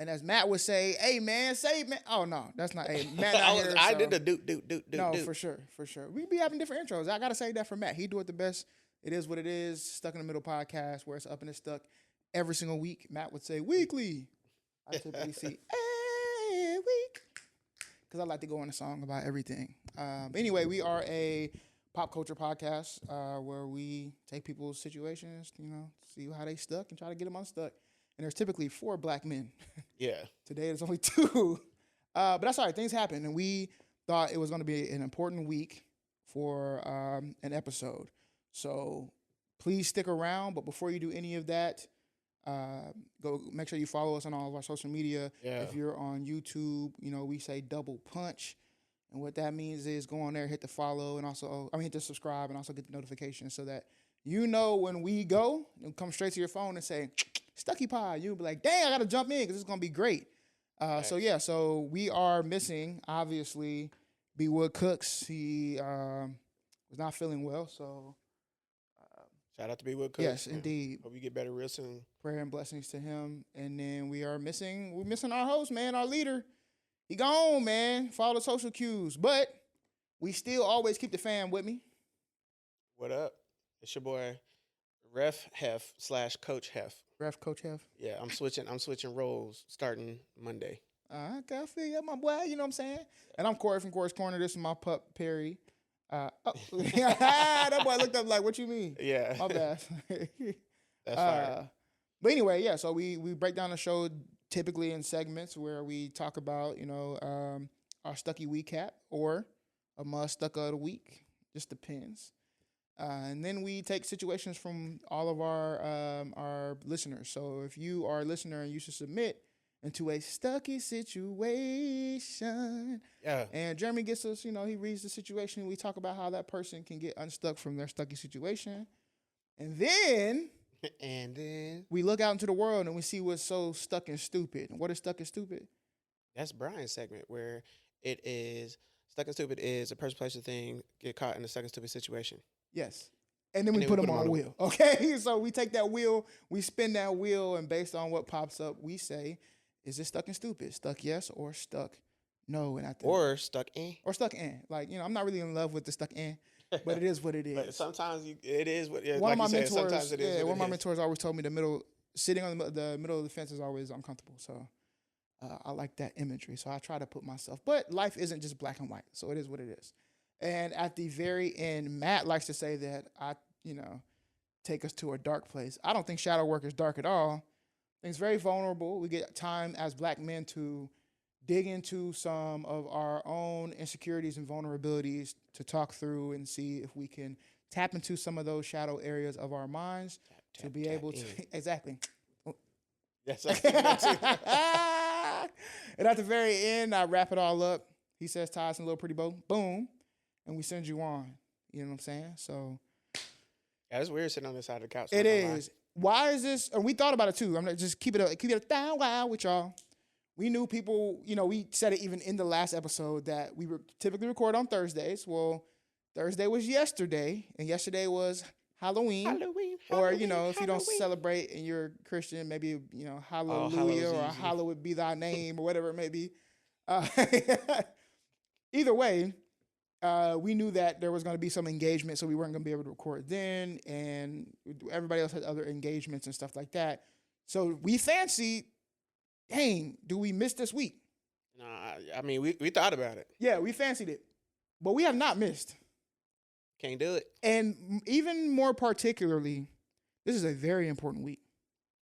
And as Matt would say, hey, man, save me. Oh, no, that's not, hey, Matt not here. I so. did the do. No, for sure. We be having different intros. I got to say that for Matt. He do it the best. It is what it is. Stuck in the Middle podcast where it's up and it's stuck every single week. Matt would say weekly. I typically see a week because I like to go on a song about everything. Anyway, we are a pop culture podcast where we take people's situations, see how they stuck and try to get them unstuck. And there's typically 4 black men. Yeah. Today there's only 2. But that's all right. Things happen. And we thought it was going to be an important week for an episode. So please stick around. But before you do any of that, go make sure you follow us on all of our social media. Yeah. If you're on YouTube, we say double punch. And what that means is go on there, hit the follow, and also, hit the subscribe, and also get the notifications so that when we go, it'll come straight to your phone and say, StuckyPod. You'll be like, dang, I got to jump in because it's going to be great. So we are missing, obviously, B. Wood Cooks. He was not feeling well, so. Shout out to B. Wood Cooks. Yes, indeed. Hope you get better real soon. Prayer and blessings to him. And then we're missing our host, man, our leader. He gone, man. Follow the social cues. But we still always keep the fam with me. What up? It's your boy, Ref Hef / Coach Hef. Ref Coach Hef. Yeah, I'm switching roles starting Monday. I feel you, my boy. You know what I'm saying? And I'm Cori from Cori's Corner. This is my pup, Perry. That boy looked up like, what you mean? Yeah. My bad. That's fire. But anyway, yeah, so we break down the show typically in segments where we talk about, our Stucky recap or a must-stuck of the week. Just depends. And then we take situations from all of our listeners. So if you are a listener and you should submit into a Stucky situation. Yeah. And Jeremy gets us, he reads the situation. We talk about how that person can get unstuck from their Stucky situation. And then we look out into the world and we see what's so Stuckn Stupid. And what is Stuckn Stupid? That's Brian's segment where it is Stuckn Stupid is a person, place, or thing get caught in a Stuckn Stupid situation. Yes. And then we put them on a wheel. Okay? So we take that wheel, we spin that wheel, and based on what pops up, we say, is it Stuckn Stupid? Stuck yes or stuck no? And or stuck in. Or stuck in. Like, I'm not really in love with the stuck in, but it is what it is. But sometimes it is what it is. One like of my you said, mentors, sometimes it is. One of my mentors always told me sitting on the middle of the fence is always uncomfortable. So I like that imagery. So I try to put myself. But life isn't just black and white. So it is what it is. And at the very end, Matt likes to say that take us to a dark place. I don't think shadow work is dark at all. I think it's very vulnerable. We get time as black men to dig into some of our own insecurities and vulnerabilities to talk through and see if we can tap into some of those shadow areas of our minds to be able to exactly. Yes, I think that too. And at the very end, I wrap it all up. He says, tie us in a little pretty bow, boom, and we send you on. You know what I'm saying? So yeah, it's weird sitting on this side of the couch. It is. Why is this? And we thought about it too. I'm gonna just keep it down wild with y'all. We knew people, we said it even in the last episode that we typically record on Thursdays. Well, Thursday was yesterday, and yesterday was Halloween. Or, if you don't celebrate and you're Christian, maybe, hallelujah or hallowed be thy name or whatever it may be. Either way, we knew that there was going to be some engagement, so we weren't going to be able to record then, and everybody else had other engagements and stuff like that. So we fancied, dang, do we miss this week? Nah, we thought about it. Yeah, we fancied it, but we have not missed. Can't do it. And even more particularly, this is a very important week.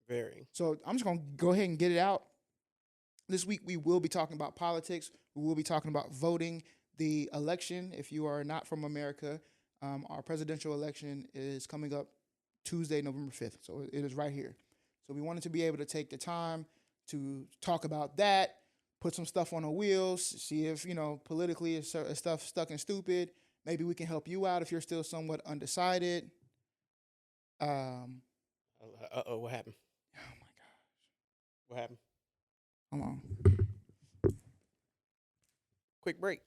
Very. So I'm just going to go ahead and get it out. This week we will be talking about politics. We will be talking about voting. The election, if you are not from America, our presidential election is coming up Tuesday, November 5th. So it is right here. So we wanted to be able to take the time to talk about that, put some stuff on the wheels, see if, politically is stuff Stuckn Stupid. Maybe we can help you out if you're still somewhat undecided. What happened? Oh, my gosh. What happened? Hold on. Quick break.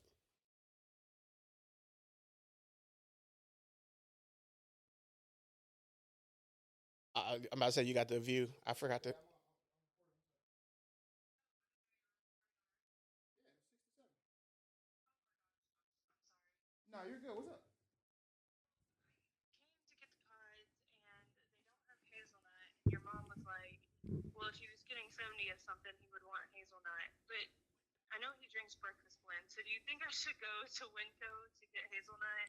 I'm about to say you got the view. I forgot to. Nah, you're good. What's up? Came to get the pods and they don't have hazelnut. Your mom was like, well, if he was getting 70 of something, he would want hazelnut. But I know he drinks breakfast blend, so do you think I should go to Winco to get hazelnut?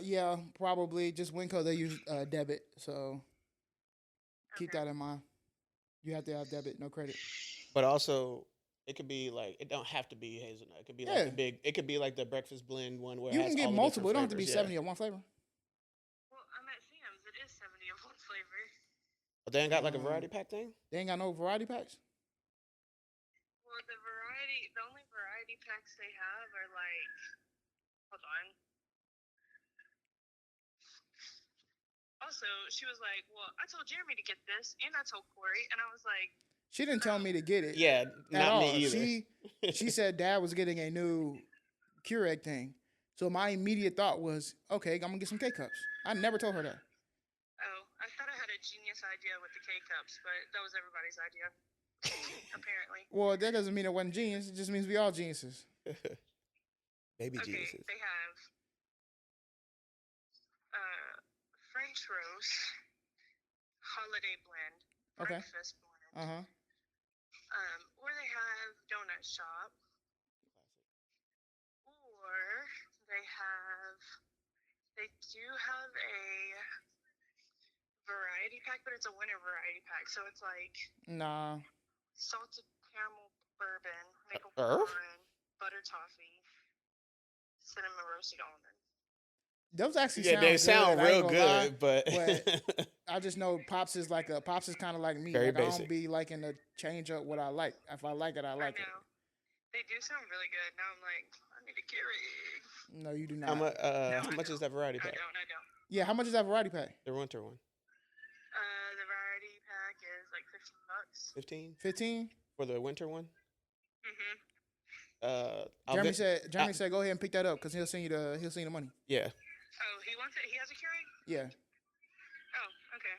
Yeah, probably. Just Winco, they use debit, so keep Okay. that in mind. You have to have debit, no credit. But also, it could be like it don't have to be hazelnut. It could be like Yeah. the big. It could be like the breakfast blend one where it You has can get all the multiple. It different don't have to be flavors, 70 of one flavor. Well, I'm at Sam's. It is 70 of one flavor. But they ain't got like a variety pack thing. They ain't got no variety packs. Well, the only variety packs they have are like, hold on. Also, she was like, well, I told Jeremy to get this, and I told Cori, and I was like, She didn't tell me to get it. Yeah, at not all. me either. She said Dad was getting a new Keurig thing. So my immediate thought was, okay, I'm gonna get some K cups. I never told her that. oh, I thought I had a genius idea with the K-Cups, but that was everybody's idea, apparently. Well, that doesn't mean it wasn't genius. It just means we all geniuses. Baby Okay, geniuses. they have French roast, holiday blend, Okay. breakfast blend, or they have donut shop, or they do have a variety pack, but it's a winter variety pack, so it's like Nah. salted caramel bourbon, maple Earth? pecan, butter toffee, cinnamon roasted almond. Those actually Yeah, sound they good. sound I ain't real gonna good, lie, but I just know Pops is kind of like me. Very Like, I basic. don't be liking to change up what I like. If I like it, I like I it. know. They do sound really good. Now I'm like, I need a Keurig. No, you do not. how much is that variety I pack? don't. Yeah, how much is that variety pack? The winter one. The variety pack is like $15. 15 15? for the winter one. Mm-hmm. Jeremy said go ahead and pick that up because he'll send you the money. Yeah. Oh, he wants it? He has a Keurig? Yeah. Oh, okay.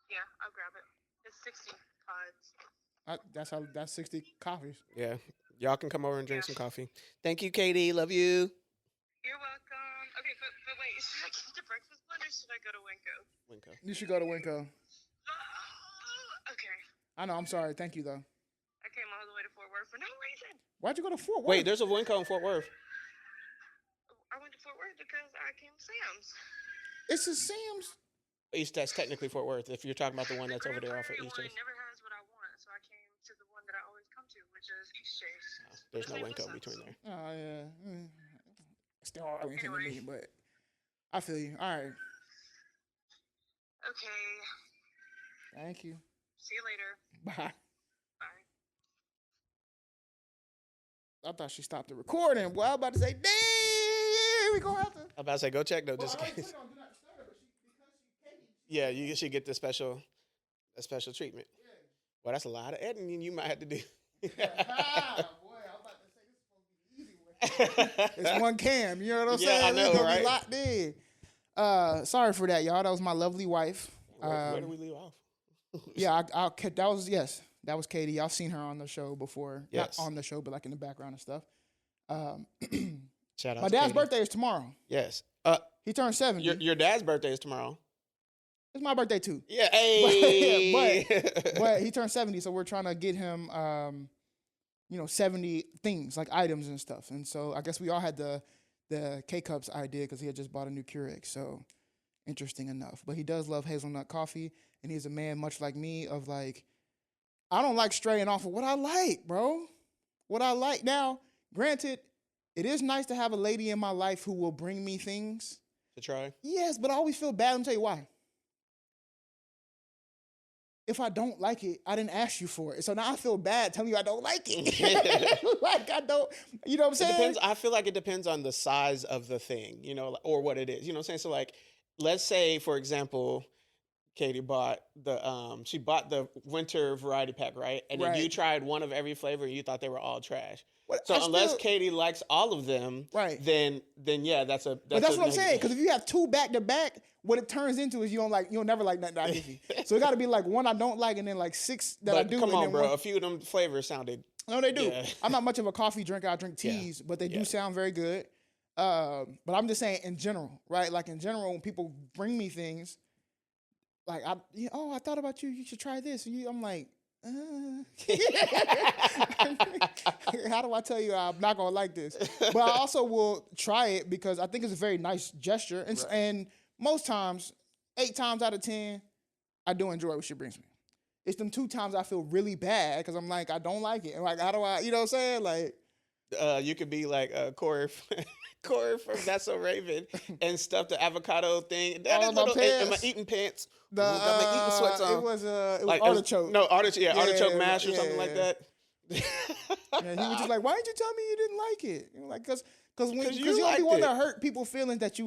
Yeah, I'll grab it. It's 60 pods. That's 60 coffees. Yeah. Y'all can come over and drink Yeah. some coffee. Thank you, Katie. Love you. You're welcome. Okay, but wait, should I get the breakfast blend or should I go to Winco? Winco. You should go to Winco. Okay. I know. I'm sorry. Thank you though. I came all the way to Fort Worth for no reason. Why'd you go to Fort Worth? Wait, there's a Winco in Fort Worth. I went to Fort Worth because I came to Sam's. It's a Sam's. East. That's technically Fort Worth. If you're talking about the one that's over there off of Grand East Prairie Chase. one never has what I want, so I came to the one that I always come to, which is East Chase. There's The no same Winco distance. between there. Oh yeah. Still all anything to Anyway. me, but I feel you. All right. Okay. Thank you. See you later. Bye. Bye. I thought she stopped the recording. Boy, I was about to say, damn, we gonna have to. I'm about to say, go check though, Well, just I in already case. put it on Do Not Disturb, but because she Katie. Yeah, you should get the special treatment. Well, that's a lot of editing you might have to do. Boy, I was about to say this is supposed to be the easy way. It's one cam, you know what I'm Yeah, saying? I know, It's gonna right? be locked in. Sorry for that, y'all. That was my lovely wife. Where do we leave off? Yeah, that was Katie. Y'all seen her on the show before. Yes. Not on the show, but like in the background and stuff. Shout out My to dad's Katie. birthday is tomorrow. Yes. He turned 70. Your dad's birthday is tomorrow. It's my birthday too. Yeah. Hey. But he turned 70, so we're trying to get him 70 things, like items and stuff. And so I guess we all had the K-Cups idea because he had just bought a new Keurig. So interesting enough. But he does love hazelnut coffee, and he's a man much like me of like, I don't like straying off of what I like, bro. What I like. Now, granted, it is nice to have a lady in my life who will bring me things. To try. Yes, but I always feel bad. Let me tell you why. If I don't like it, I didn't ask you for it. So now I feel bad telling you I don't like it. Like I don't, you know what I'm It saying? depends. I feel like it depends on the size of the thing, or what it is. You know what I'm saying? So like, let's say, for example, Katie bought she bought the winter variety pack, right? And then you Right. tried one of every flavor and you thought they were all trash. But So I unless still- Katie likes all of them, Right. then yeah, that's a. But that's a what I'm saying. negative. Because if you have two back to back, what it turns into is you'll never like nothing that I give you. So it got to be like one I don't like, and then like six that I But do. come and on, then bro. one- A few of them flavors sounded No, they do. Yeah. I'm not much of a coffee drinker. I drink Yeah. teas, but they Yeah. do sound very good. But I'm just saying in general, right? Like in general, when people bring me things, like I thought about you. You should try this. And I'm like, how do I tell you I'm not gonna like this? But I also will try it because I think it's a very nice gesture. And, Right. and most times, 8 times out of 10, I do enjoy what she brings me. It's them 2 times I feel really bad because I'm like, I don't like it. And like, how do I, you know what I'm saying? Like, You could be like Cori, Cori from That's So Raven, and stuff the avocado thing. That All is my little. Am I pants. eating pants? the Ooh, got my eating sweats on. it was Like artichoke. No, artichoke. Yeah, artichoke mash or something like yeah. that. And he was just like, "Why didn't you tell me you didn't like it?" You know, like, because you don't be liked wanting to it. hurt people feelings that you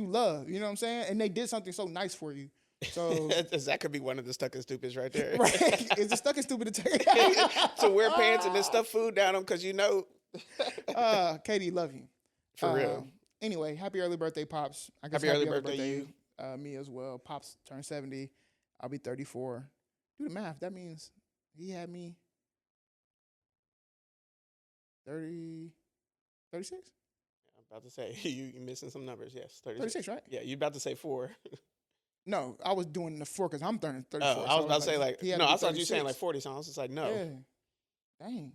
love. You know what I'm saying? And they did something so nice for you. So That could be one of the Stuckn Stupids right there. right, is it Stucky Stupid to take? To wear pants and then stuff food down them because you know. Katie, love you For real. Anyway, happy early birthday, Pops. I guess Happy early birthday, you. Me as well. Pops turned 70. I'll be 34. Do the math. That means he had me 30, 36? I'm about to say you missing some numbers. Yes, 36, right? Yeah, you about to say 4. No, I was doing the 4 because I'm turning 34. Oh, I was about to say like he had no. to be I thought you were saying 36. like 40. So I was just like no. Yeah. Dang.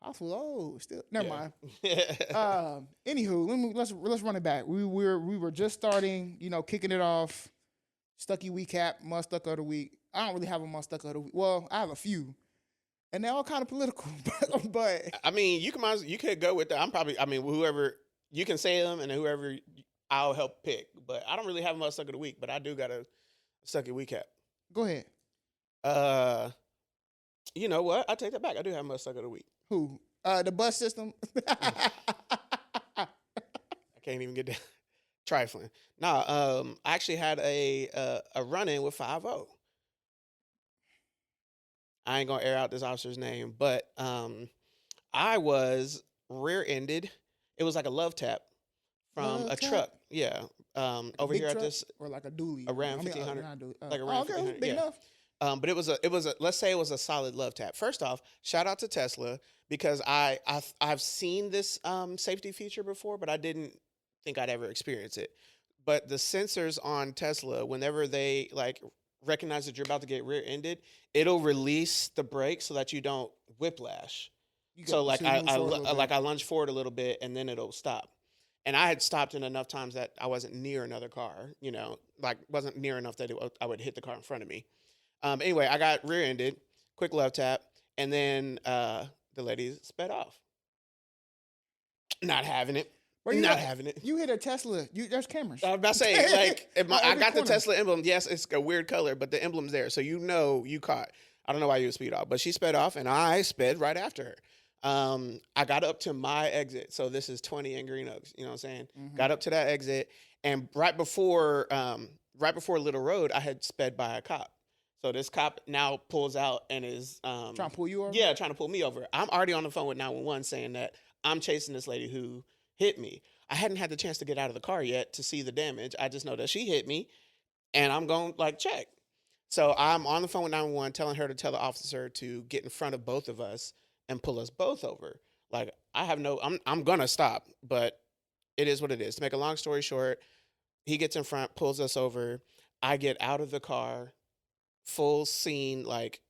Pops was old. Still, never mind. Anywho, let's run it back. We were just starting, kicking it off. Stucky recap, must stuck of the week. I don't really have a must stuck of the week. Well, I have a few, and they're all kind of political. but I mean, you could go with that. Whoever you can say them, and then whoever I'll help pick. But I don't really have a must stuck of the week. But I do got a Stucky recap. Go ahead. You know what? I take that back. I do have a must stuck of the week. Who? The bus system. I can't even get that. Trifling. I actually had a run-in with 5-0. I ain't gonna air out this officer's name, but I was rear-ended. It was like a love tap from Love a tap? truck. Yeah. Like a Over big here at truck? this Or like a dually. a Ram I mean, 1500, not a dually. like a Ram okay, 1500, big yeah. enough. But it was a let's say it was a solid love tap. First off, shout out to Tesla because I've seen this safety feature before, but I didn't think I'd ever experience it. But the sensors on Tesla, whenever they like recognize that you're about to get rear-ended, it'll release the brake so that you don't whiplash. So like I lunge forward a little bit and then it'll stop. And I had stopped in enough times that I wasn't near another car, like wasn't near enough that I would hit the car in front of me. Anyway, I got rear-ended, quick love tap, and then the lady sped off. Not having it. Having it. You hit a Tesla. There's cameras. I was about to say, like, I got the corner. Tesla emblem. Yes, it's a weird color, but the emblem's there. So you caught. I don't know why you would speed off, but she sped off, and I sped right after her. I got up to my exit. So this is 20 in Green Oaks. You know what I'm saying? Mhm. Got up to that exit, and right before Little Road, I had sped by a cop. So this cop now pulls out and is Trying to pull you over? Yeah, trying to pull me over. I'm already on the phone with 911 saying that I'm chasing this lady who hit me. I hadn't had the chance to get out of the car yet to see the damage. I just know that she hit me, and I'm going like check. So I'm on the phone with 911 telling her to tell the officer to get in front of both of us and pull us both over. Like I'm gonna stop, but it is what it is. To make a long story short, he gets in front, pulls us over. I get out of the car, full scene, like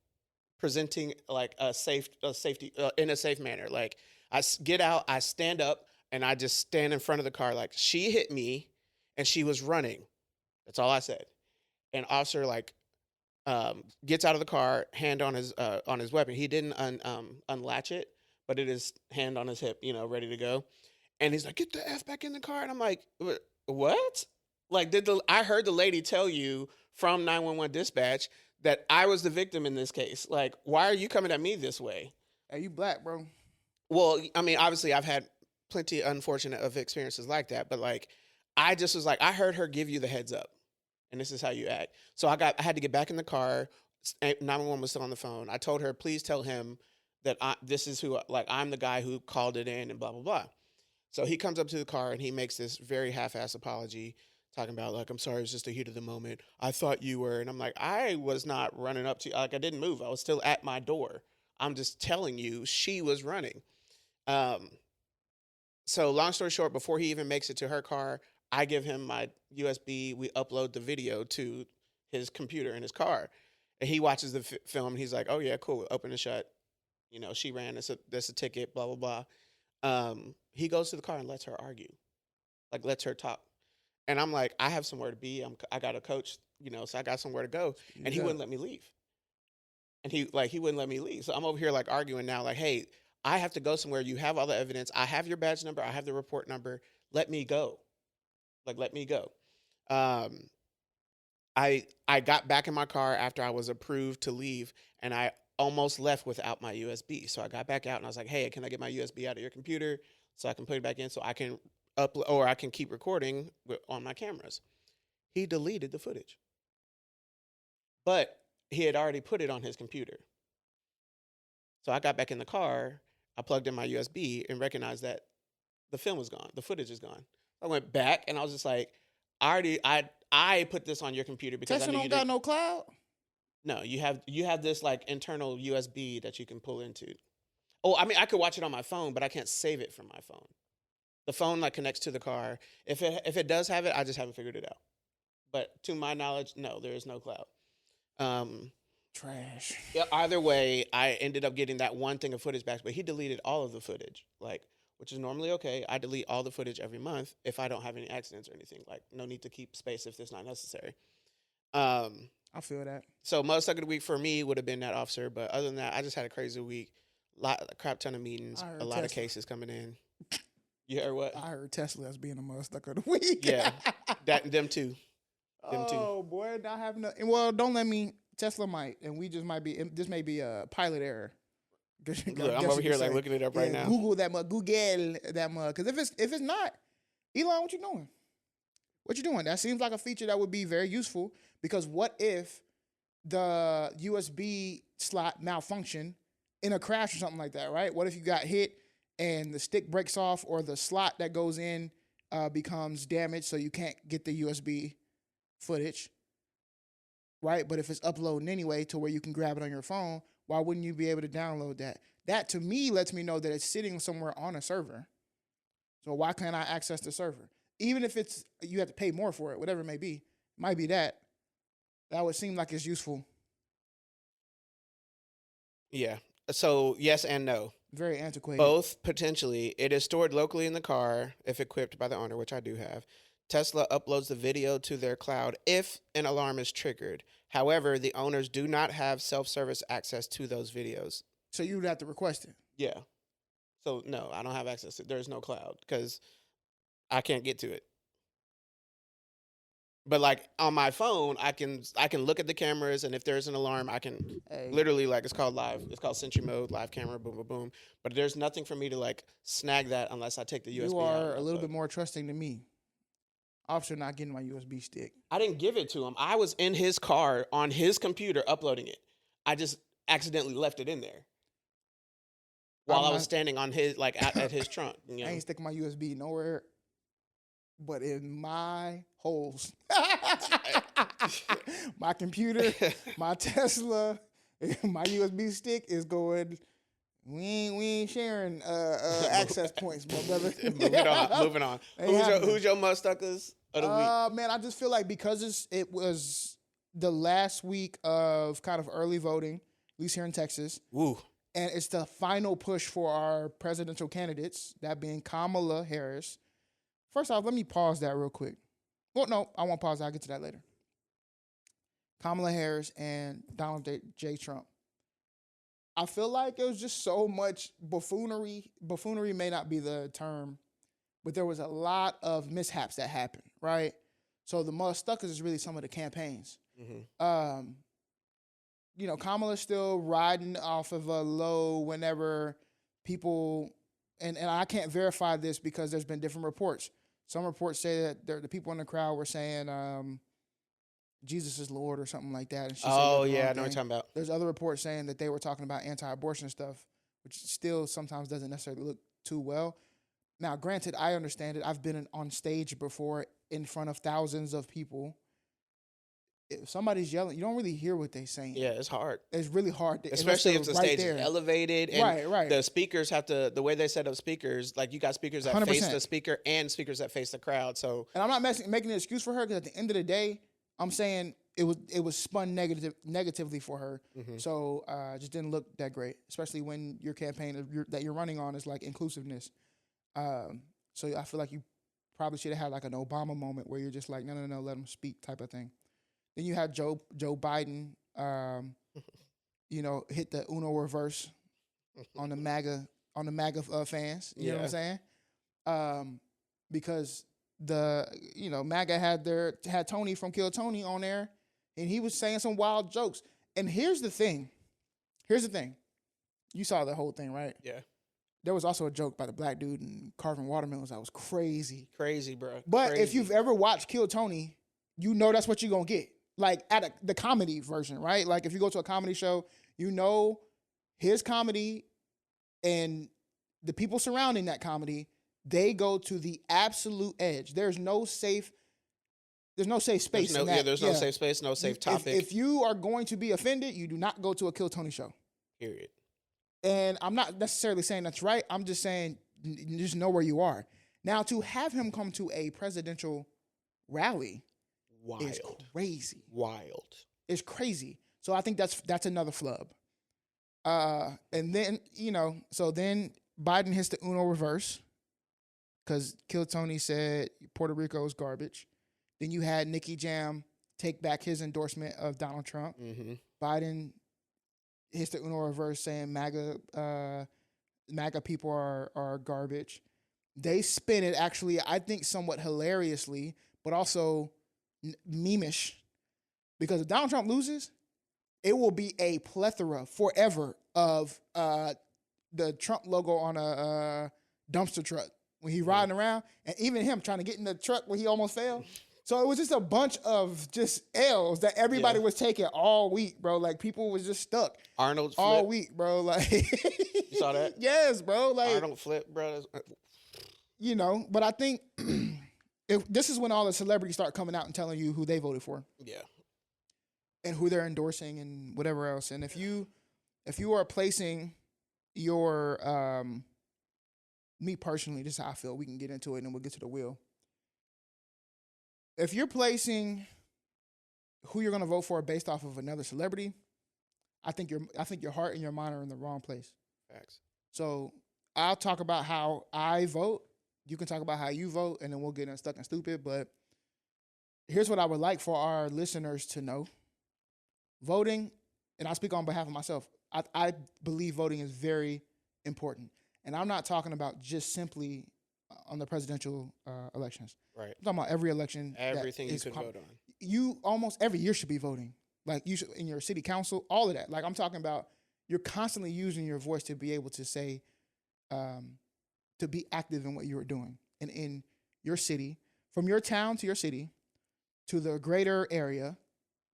presenting like a safety in a safe manner. Like I get out, I stand up, and I just stand in front of the car. Like she hit me, and she was running. That's all I said. And officer like gets out of the car, hand on his weapon. He didn't unlatch it, but it is hand on his hip, ready to go. And he's like, "Get the F back in the car." And I'm like, "What?" Like, I heard the lady tell you from 911 dispatch that I was the victim in this case. Like, why are you coming at me this way? Hey, you black, bro. Well, I mean, obviously I've had plenty unfortunate of experiences like that, but like, I just was like, I heard her give you the heads up, and this is how you act. So I had to get back in the car. 911 was still on the phone. I told her, please tell him that this is who, like, I'm the guy who called it in and blah, blah, blah. So he comes up to the car and he makes this very half-assed apology, talking about like, I'm sorry, it was just the heat of the moment. I thought you were. And I'm like, I was not running up to you. Like, I didn't move. I was still at my door. I'm just telling you, she was running. So long story short, before he even makes it to her car, I give him my USB. We upload the video to his computer in his car. And he watches the film. And he's like, oh, yeah, cool. Open and shut. You know, she ran. That's a ticket, blah, blah, blah. He goes to the car and lets her argue. Like, lets her talk. And I'm like, I have somewhere to be. I got a coach, you know, so I got somewhere to go. And he wouldn't let me leave. And he wouldn't let me leave. So I'm over here like arguing now, like, hey, I have to go somewhere. You have all the evidence. I have your badge number. I have the report number. Let me go. Like, let me go. I got back in my car after I was approved to leave, and I almost left without my USB. So I got back out and I was like, hey, can I get my USB out of your computer so I can put it back in so I can upload or I can keep recording on my cameras? He deleted the footage. But he had already put it on his computer. So I got back in the car, I plugged in my USB and recognized that the film was gone. The footage is gone. I went back and I was just like, I put this on your computer because Tesla I knew don't you got didn't. no cloud? No, you have this like internal USB that you can pull into. Oh, I mean, I could watch it on my phone, but I can't save it from my phone. The phone like connects to the car. If it does have it, I just haven't figured it out. But to my knowledge, no, there is no cloud. Trash. Yeah, either way, I ended up getting that one thing of footage back, but he deleted all of the footage, like, which is normally okay. I delete all the footage every month if I don't have any accidents or anything. Like, no need to keep space if it's not necessary. I feel that. So most of the week for me would have been that officer, but other than that, I just had a crazy week. A crap ton of meetings, a lot of cases coming in. You heard what? I heard Tesla as being a Mutha-Stuck of the week. Yeah, them too. Oh boy, not having a well. Don't let me. Tesla might, and we just might be. This may be a pilot error. Look, I'm over here like looking it up right now. Google that mug. Google that mug. Because if it's not, Elon, what you doing? What you doing? That seems like a feature that would be very useful. Because what if the USB slot malfunction in a crash or something like that, right? What if you got hit and the stick breaks off or the slot that goes in becomes damaged so you can't get the USB footage, right? But if it's uploading anyway to where you can grab it on your phone, why wouldn't you be able to download that? That, to me, lets me know that it's sitting somewhere on a server. So why can't I access the server? Even if it's you have to pay more for it, whatever it may be. It might be that. That would seem like it's useful. Yeah. So yes and no. Very antiquated. Both potentially. It is stored locally in the car if equipped by the owner, which I do have. Tesla uploads the video to their cloud if an alarm is triggered. However, the owners do not have self-service access to those videos. So you would have to request it. Yeah. So no, I don't have access to it. There's no cloud because I can't get to it. But like on my phone, I can look at the cameras, and if there's an alarm, I can literally like it's called live. It's called Sentry Mode, live camera, boom, boom, boom. But there's nothing for me to like snag that unless I take the USB. You are out a little bit more trusting than me. Officer not getting my USB stick. I didn't give it to him. I was in his car on his computer uploading it. I just accidentally left it in there while I was standing on his like at his trunk. You know? I ain't sticking my USB nowhere but in my holes. My computer, my Tesla, my USB stick is going. We ain't sharing access points, my brother. Moving on. Who's your Mutha-Stuckas of the week? Man, I just feel like because it was the last week of kind of early voting, at least here in Texas. Woo. And it's the final push for our presidential candidates, that being Kamala Harris. First off, let me pause that real quick. Well, no, I won't pause that. I'll get to that later. Kamala Harris and Donald J. Trump. I feel like it was just so much buffoonery. Buffoonery may not be the term, but there was a lot of mishaps that happened, right? So the Mutha-Stuckas is really some of the campaigns. Mm-hmm. You know, Kamala's still riding off of a low whenever people, and I can't verify this because there's been different reports. Some reports say that the people in the crowd were saying Jesus is Lord or something like that. And she yeah, I know what you're talking about. There's other reports saying that they were talking about anti-abortion stuff, which still sometimes doesn't necessarily look too well. Now, granted, I understand it. I've been on stage before in front of thousands of people. If somebody's yelling, you don't really hear what they're saying. Yeah, it's hard. It's really hard. Especially if the stage is elevated and right. The speakers have to, the way they set up speakers, like you got speakers that 100%. face the speaker and speakers that face the crowd. So, and I'm not making an excuse for her, because at the end of the day, I'm saying it was spun negatively for her. mm-hmm. So just didn't look that great, especially when your campaign that you're running on is like inclusiveness. So I feel like you probably should have had like an Obama moment where you're just like, no, let them speak type of thing. Then you had Joe Biden, hit the Uno reverse on the MAGA fans. You know what I'm saying? Because MAGA had Tony from Kill Tony on there, and he was saying some wild jokes. And here's the thing. You saw the whole thing, right? Yeah. There was also a joke by the black dude and carving watermelons that was crazy. Crazy, bro. But if you've ever watched Kill Tony, you know that's what you're going to get. Like at the comedy version, right? Like if you go to a comedy show, his comedy and the people surrounding that comedy, they go to the absolute edge. There's no safe space. There's no safe space, no safe topic. If you are going to be offended, you do not go to a Kill Tony show. Period. And I'm not necessarily saying that's right. I'm just saying just know where you are. Now, to have him come to a presidential rally is crazy. Wild. It's crazy. So I think that's another flub. And then, so then Biden hits the Uno reverse because Kill Tony said Puerto Rico is garbage. Then you had Nicky Jam take back his endorsement of Donald Trump. Mm-hmm. Biden hits the Uno reverse saying MAGA people are garbage. They spin it actually, I think, somewhat hilariously, but also meme-ish, because if Donald Trump loses, it will be a plethora forever of the Trump logo on a dumpster truck when he riding around, and even him trying to get in the truck where he almost fell. So it was just a bunch of just L's that everybody was taking all week, bro. Like people was just stuck. Arnold all flip. week, bro. Like you saw that? Yes, bro. Like Arnold flip, bro. But I think this is when all the celebrities start coming out and telling you who they voted for. Yeah. And who they're endorsing and whatever else. And if you are placing your me personally, this is how I feel. We can get into it and then we'll get to the wheel. If you're placing who you're going to vote for based off of another celebrity, I think your heart and your mind are in the wrong place. Facts. So I'll talk about how I vote. You can talk about how you vote, and then we'll get into Stuckn Stupid. But here's what I would like for our listeners to know. Voting, and I speak on behalf of myself, I believe voting is very important. And I'm not talking about just simply on the presidential elections. Right. I'm talking about every election. Everything you could vote on. You almost every year should be voting. Like you should, in your city council, all of that. Like I'm talking about, you're constantly using your voice to be able to say, to be active in what you are doing. And in your city, from your town to your city, to the greater area,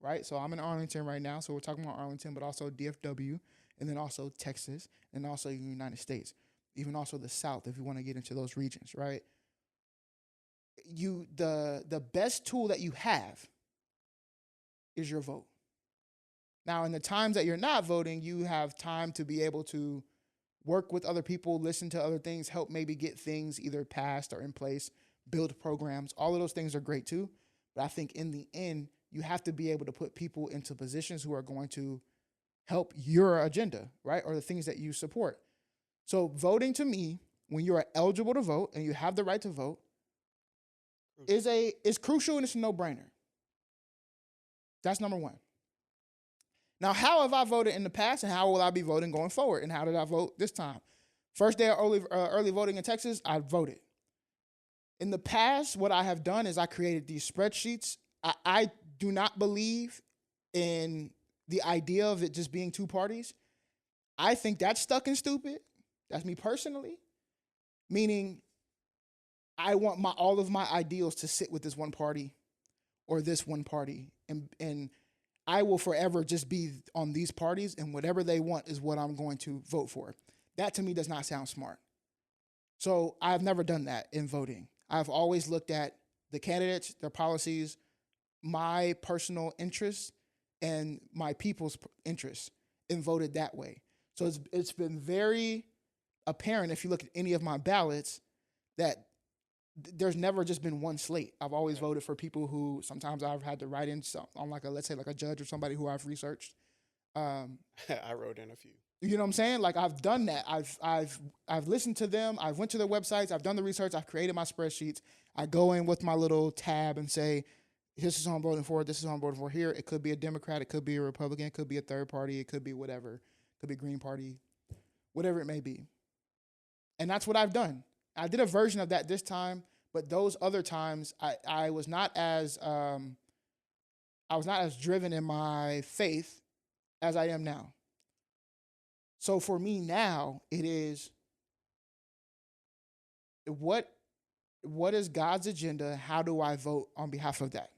right? So I'm in Arlington right now, so we're talking about Arlington, but also DFW, and then also Texas, and also the United States, even also the South, if you want to get into those regions, right? The best tool that you have is your vote. Now, in the times that you're not voting, you have time to be able to work with other people, listen to other things, help maybe get things either passed or in place, build programs. All of those things are great too. But I think in the end, you have to be able to put people into positions who are going to help your agenda, right? Or the things that you support. So voting, to me, when you are eligible to vote and you have the right to vote, is crucial, and it's a no-brainer. That's number one. Now, how have I voted in the past, and how will I be voting going forward? And how did I vote this time? First day of early voting in Texas, I voted. In the past, what I have done is I created these spreadsheets. I do not believe in the idea of it just being two parties. I think that's Stuckn Stupid. That's me personally. Meaning, I want all of my ideals to sit with this one party or this one party. And I will forever just be on these parties, and whatever they want is what I'm going to vote for. That to me does not sound smart. So I've never done that in voting. I've always looked at the candidates, their policies, my personal interests, and my people's interests, and voted that way. So it's been very apparent if you look at any of my ballots that there's never just been one slate. I've always voted for people who sometimes I've had to write in on like let's say like a judge or somebody who I've researched. I wrote in a few. You know what I'm saying? Like I've done that. I've listened to them. I've went to their websites. I've done the research. I've created my spreadsheets. I go in with my little tab and say, this is who I'm voting for. This is who I'm voting for here. It could be a Democrat. It could be a Republican. It could be a third party. It could be whatever. It could be Green Party, whatever it may be. And that's what I've done. I did a version of that this time, but those other times I was not as driven in my faith as I am now. So for me now, it is what is God's agenda? How do I vote on behalf of that?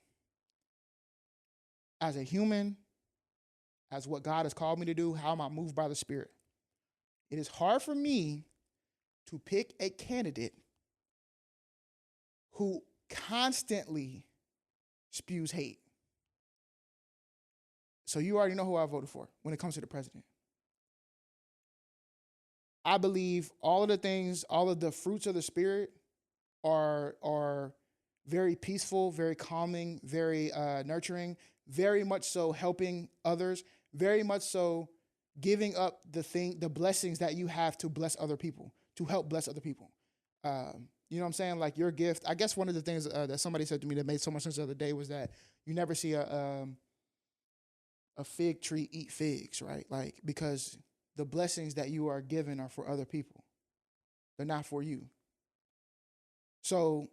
As a human, as what God has called me to do, how am I moved by the Spirit? It is hard for me to pick a candidate who constantly spews hate. So you already know who I voted for when it comes to the president. I believe all of the things, all of the fruits of the Spirit are very peaceful, very calming, very nurturing, very much so helping others, very much so giving up the blessings that you have to bless other people, to help bless other people. You know what I'm saying? Like your gift. I guess one of the things that somebody said to me that made so much sense the other day was that you never see a fig tree eat figs, right? Like, because the blessings that you are given are for other people. They're not for you. So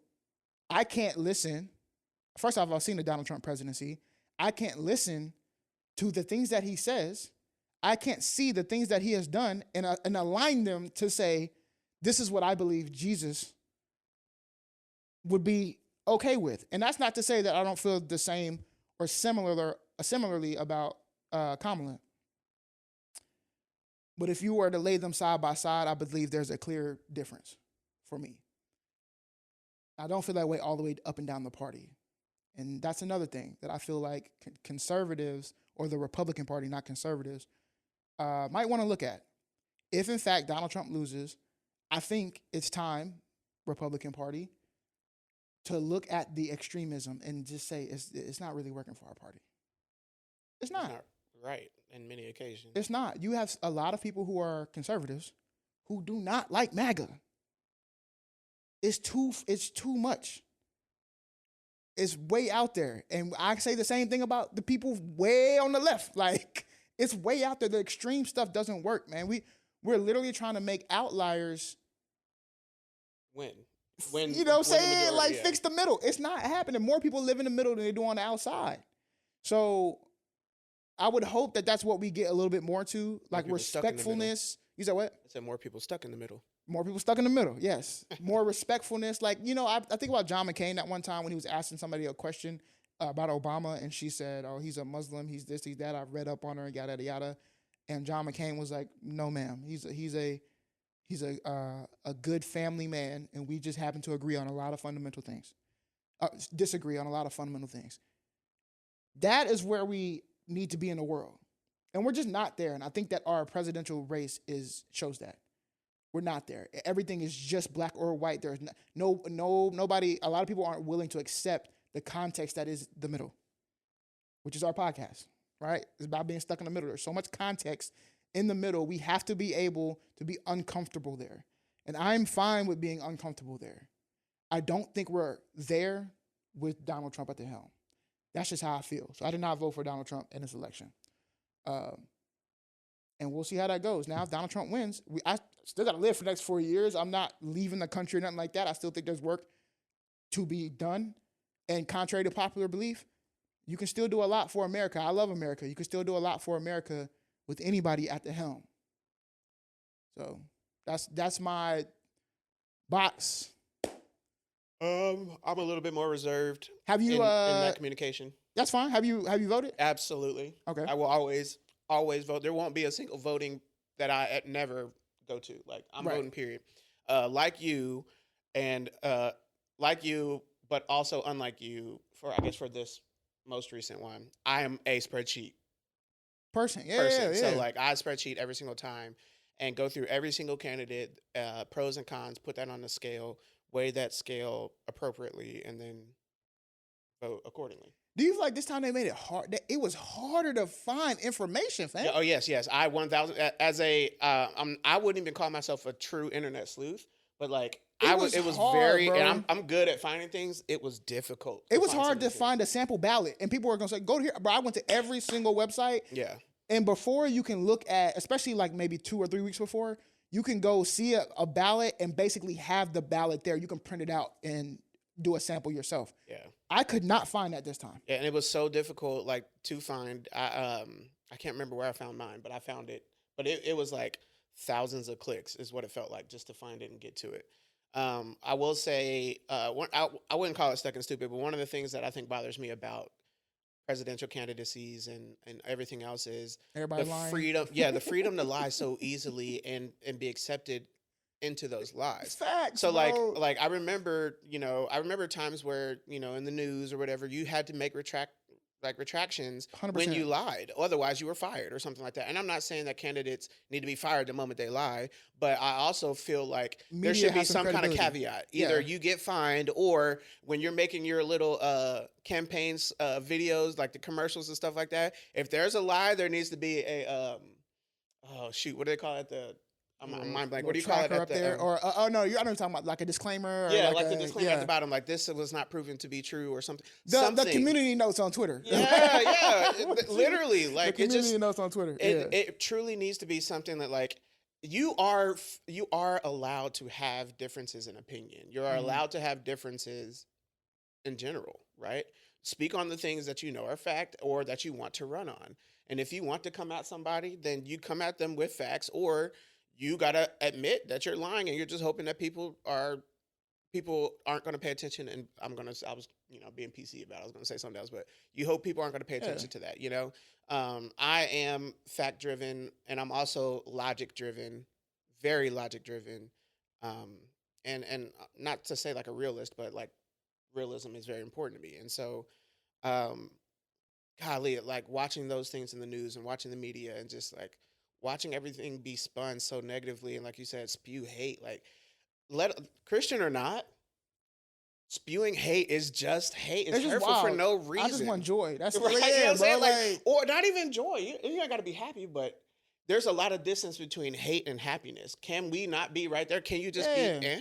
I can't listen. First off, I've seen the Donald Trump presidency. I can't listen to the things that he says. I can't see the things that he has done and align them to say, this is what I believe Jesus would be okay with. And that's not to say that I don't feel the same or similarly about Kamala. But if you were to lay them side by side, I believe there's a clear difference for me. I don't feel that way all the way up and down the party. And that's another thing that I feel like conservatives, or the Republican Party, not conservatives, might want to look at. If, in fact, Donald Trump loses, I think it's time, Republican Party, to look at the extremism and just say it's not really working for our party. It's not. Right, in many occasions. It's not. You have a lot of people who are conservatives who do not like MAGA. It's too much. It's way out there. And I say the same thing about the people way on the left. Like, it's way out there. The extreme stuff doesn't work, man. We're literally trying to make outliers When you know what I'm saying? Majority, Like, fix the middle. It's not happening. More people live in the middle than they do on the outside. So I would hope that that's what we get a little bit more to, like respectfulness. You said what? I said more people stuck in the middle. More people stuck in the middle, yes. More respectfulness. Like, you know, I think about John McCain that one time when he was asking somebody a question about Obama, and she said, oh, he's a Muslim, he's this, he's that. I've read up on her, yada, yada, yada. And John McCain was like, no, ma'am. He's a good family man, and we just happen to agree on a lot of fundamental things. Disagree on a lot of fundamental things. That is where we need to be in the world. And we're just not there. And I think that our presidential race shows that. We're not there. Everything is just black or white. There's nobody, a lot of people aren't willing to accept the context that is the middle, which is our podcast, right? It's about being stuck in the middle. There's so much context in the middle. We have to be able to be uncomfortable there. And I'm fine with being uncomfortable there. I don't think we're there with Donald Trump at the helm. That's just how I feel. So I did not vote for Donald Trump in this election. And we'll see how that goes. Now, if Donald Trump wins, I still got to live for the next 4 years. I'm not leaving the country or nothing like that. I still think there's work to be done. And contrary to popular belief, you can still do a lot for America. I love America. You can still do a lot for America with anybody at the helm. So that's my box. I'm a little bit more reserved. Have you in that communication? That's fine. Have you voted? Absolutely. Okay. I will always vote. There won't be a single voting that I never go to. Like, I'm Right. voting, period. Like you, but also unlike you, for this most recent one, I am a spreadsheet person. Yeah, person. yeah, So yeah. like I spreadsheet every single time and go through every single candidate, pros and cons, put that on the scale, weigh that scale appropriately, and then vote accordingly. Do you feel like this time they made it hard? It was harder to find information, fam. Yeah, oh yes. I 1,000 as a I wouldn't even call myself a true internet sleuth, but like It was it was hard, very, bro. and I'm good at finding things. It was difficult. It was hard to certain things. find a sample ballot, and people were gonna say, "Go to here." Bro, I went to every single website, Yeah. and before you can look at, especially like maybe 2 or 3 weeks before, you can go see a ballot and basically have the ballot there. You can print it out and do a sample yourself. Yeah. I could not find that this time. Yeah, and it was so difficult, like to find. I can't remember where I found mine, but I found it. But it was like thousands of clicks is what it felt like just to find it and get to it. I will say, I wouldn't call it Stuckn Stupid, but one of the things that I think bothers me about presidential candidacies and everything else is Everybody the lying. freedom. Yeah, the freedom to lie so easily and be accepted into those lies. Facts. So bro. like I remember times where, in the news or whatever, you had to make retractions 100%. when you lied. Otherwise you were fired or something like that. And I'm not saying that candidates need to be fired the moment they lie, but I also feel like there Media should be has some some kind of credibility. caveat. Either Yeah. you get fined, or when you're making your little campaigns videos, like the commercials and stuff like that, if there's a lie, there needs to be a what do they call it? I'm mind blank. What do you call it Tracker at up the there? Or I know you're talking about like a disclaimer. Or yeah, like the a- disclaimer at yeah. the bottom, like this was not proven to be true or something. The community notes on Twitter. Yeah. Literally, like the it community just notes on Twitter. it truly needs to be something that like you are allowed to have differences in opinion. You are allowed to have differences in general, right? Speak on the things that you know are fact or that you want to run on. And if you want to come at somebody, then you come at them with facts, or you gotta admit that you're lying and you're just hoping that people aren't going to pay attention. And I was being PC about it. I was going to say something else, but you hope people aren't going to pay attention to that. I am fact driven, and I'm also logic driven, very logic driven. And not to say like a realist, but like realism is very important to me. And so, golly, like watching those things in the news and watching the media and just like watching everything be spun so negatively, and like you said, spew hate, like Christian or not, spewing hate is just hate. It's just hurtful wild. for no reason. I just want joy. That's right. what You know what I'm saying? like, Or not even joy. You ain't got to be happy, but there's a lot of distance between hate and happiness. Can we not be right there? Can you just be eh?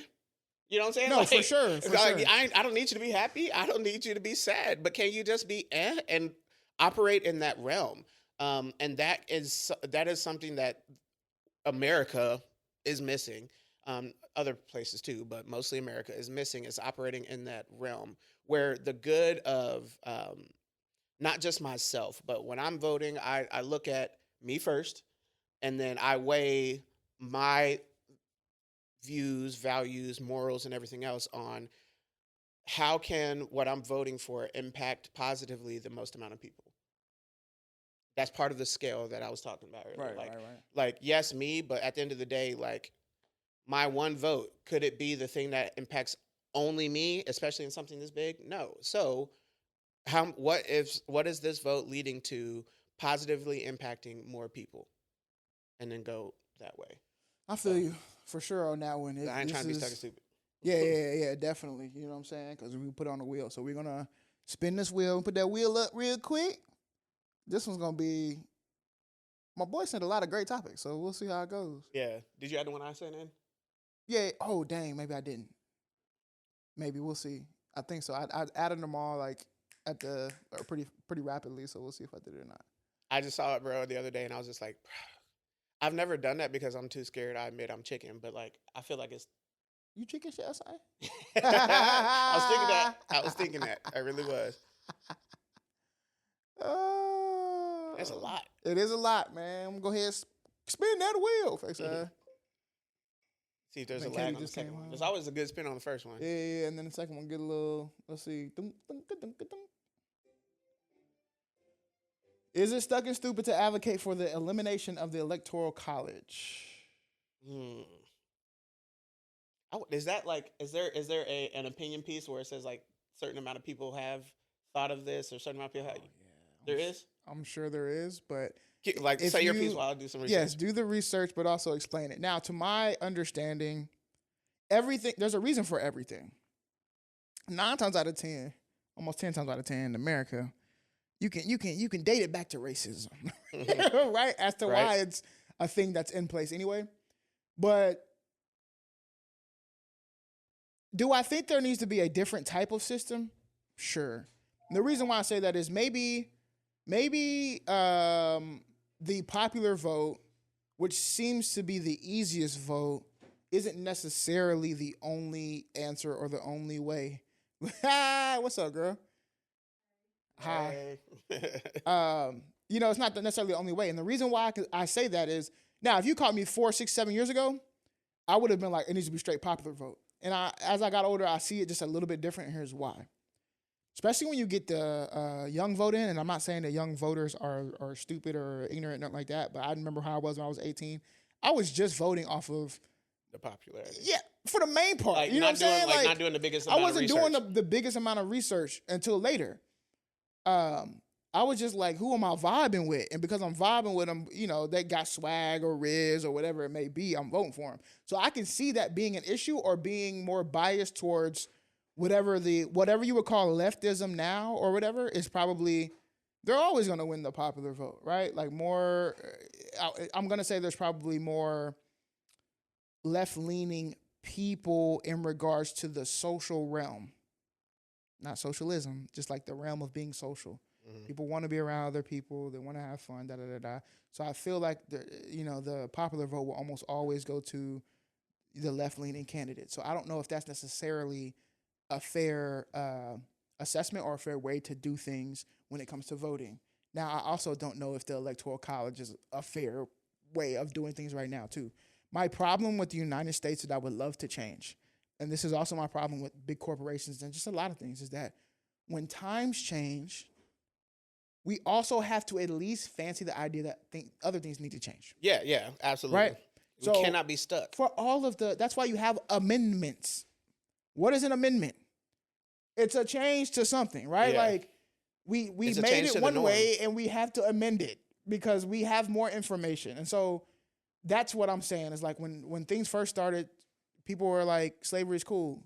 You know what I'm saying? No, for sure. For sure. I don't need you to be happy. I don't need you to be sad. But can you just be and operate in that realm? And that is something that America is missing. Other places too, but mostly America is missing, is operating in that realm where the good of not just myself, but when I'm voting, I look at me first, and then I weigh my views, values, morals, and everything else on how can what I'm voting for impact positively the most amount of people. That's part of the scale that I was talking about earlier. right. Like, yes, me, but at the end of the day, like, my one vote, could it be the thing that impacts only me, especially in something this big? No. So, what is this vote leading to positively impacting more people? And then go that way. I feel you for sure on that one. I ain't trying to be Stucky Stupid. Yeah, definitely. You know what I'm saying? Because we put on the wheel. So we're going to spin this wheel and put that wheel up real quick. This one's going to be, my boy sent a lot of great topics, so we'll see how it goes. Yeah. Did you add the one I sent in? Yeah. Oh, dang. Maybe I didn't. Maybe. We'll see. I think so. I added them all like at the pretty rapidly, so we'll see if I did it or not. I just saw it, bro, the other day, and I was just like, I've never done that because I'm too scared. I admit I'm chicken, but like I feel like it's. You chicken shit outside? I was thinking that. I really was. That's a lot. It is a lot, man. I'm gonna go ahead and spin that wheel. Face See if there's a Katie lag on the just second came one. home. There's always a good spin on the first one. Yeah, and then the second one get a little. Let's see. Is it Stuckn Stupid to advocate for the elimination of the Electoral College? Is that like? Is there an opinion piece where it says like certain amount of people have thought of this, or a certain amount of people have? There is? I'm sure there is, but Like, if say your you- piece while I do some research. yes, do the research, but also explain it. Now, to my understanding, everything, there's a reason for everything. 9 times out of 10, almost 10 times out of 10 in America, you can date it back to racism, right? As to why it's a thing that's in place anyway. But do I think there needs to be a different type of system? Sure. And the reason why I say that is maybe the popular vote, which seems to be the easiest vote, isn't necessarily the only answer or the only way. What's up, girl? Hi. It's not necessarily the only way. And the reason why I say that is, now, if you caught me 4, 6, 7 years ago, I would have been like, it needs to be straight popular vote. And as I got older, I see it just a little bit different. And here's why. Especially when you get the young vote in, and I'm not saying that young voters are stupid or ignorant, nothing like that, but I remember how I was when I was 18. I was just voting off of the popularity. Yeah, for the main part. Like, you know what I'm saying? Like, not doing the biggest amount of research. I wasn't doing the biggest amount of research until later. I was just like, who am I vibing with? And because I'm vibing with them, they got swag or Riz or whatever it may be, I'm voting for them. So I can see that being an issue or being more biased towards whatever you would call leftism now or whatever is probably, they're always going to win the popular vote, right? Like more, I'm going to say there's probably more left-leaning people in regards to the social realm. Not socialism, just like the realm of being social. Mm-hmm. People want to be around other people. They want to have fun, da-da-da-da. So I feel like, the popular vote will almost always go to the left-leaning candidate. So I don't know if that's necessarily a fair assessment or a fair way to do things when it comes to voting. Now, I also don't know if the Electoral College is a fair way of doing things right now, too. My problem with the United States that I would love to change, and this is also my problem with big corporations and just a lot of things, is that when times change, we also have to at least fancy the idea that other things need to change. Yeah, absolutely. Right? We cannot be stuck. For all of that's why you have amendments. What is an amendment? It's a change to something, right? Yeah. Like we made it one way and we have to amend it because we have more information. And so that's what I'm saying is like when things first started, people were like, slavery is cool.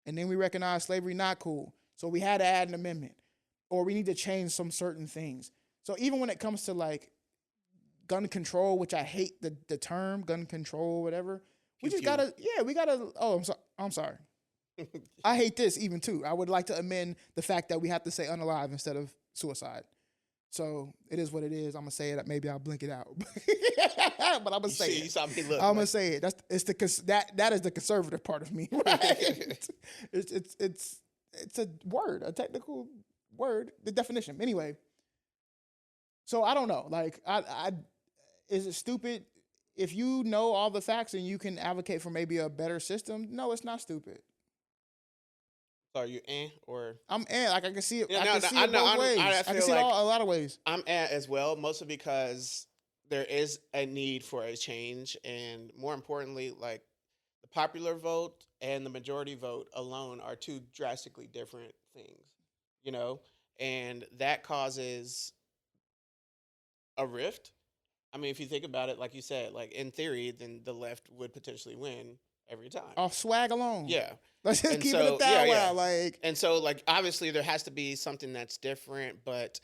And then we recognized slavery not cool. So we had to add an amendment or we need to change some certain things. So even when it comes to like gun control, which I hate the term gun control, whatever, we just gotta, I'm sorry. I hate this even too. I would like to amend the fact that we have to say unalive instead of suicide. So it is what it is. I'm gonna say it. Maybe I'll blink it out, but I'm gonna say it. I'm gonna say it. That is the conservative part of me. Right? it's a word, a technical word, the definition. Anyway, so I don't know. Like, I is it stupid if you know all the facts and you can advocate for maybe a better system? No, it's not stupid. So are you or? I'm like I can see it. I can see it both ways. I can see it a lot of ways. I'm as well, mostly because there is a need for a change, and more importantly, like the popular vote and the majority vote alone are two drastically different things, and that causes a rift. I mean, if you think about it, like you said, like in theory, then the left would potentially win every time. Off swag alone. Yeah. Let's just keep it that way. Yeah. Like, and so, like, obviously there has to be something that's different, but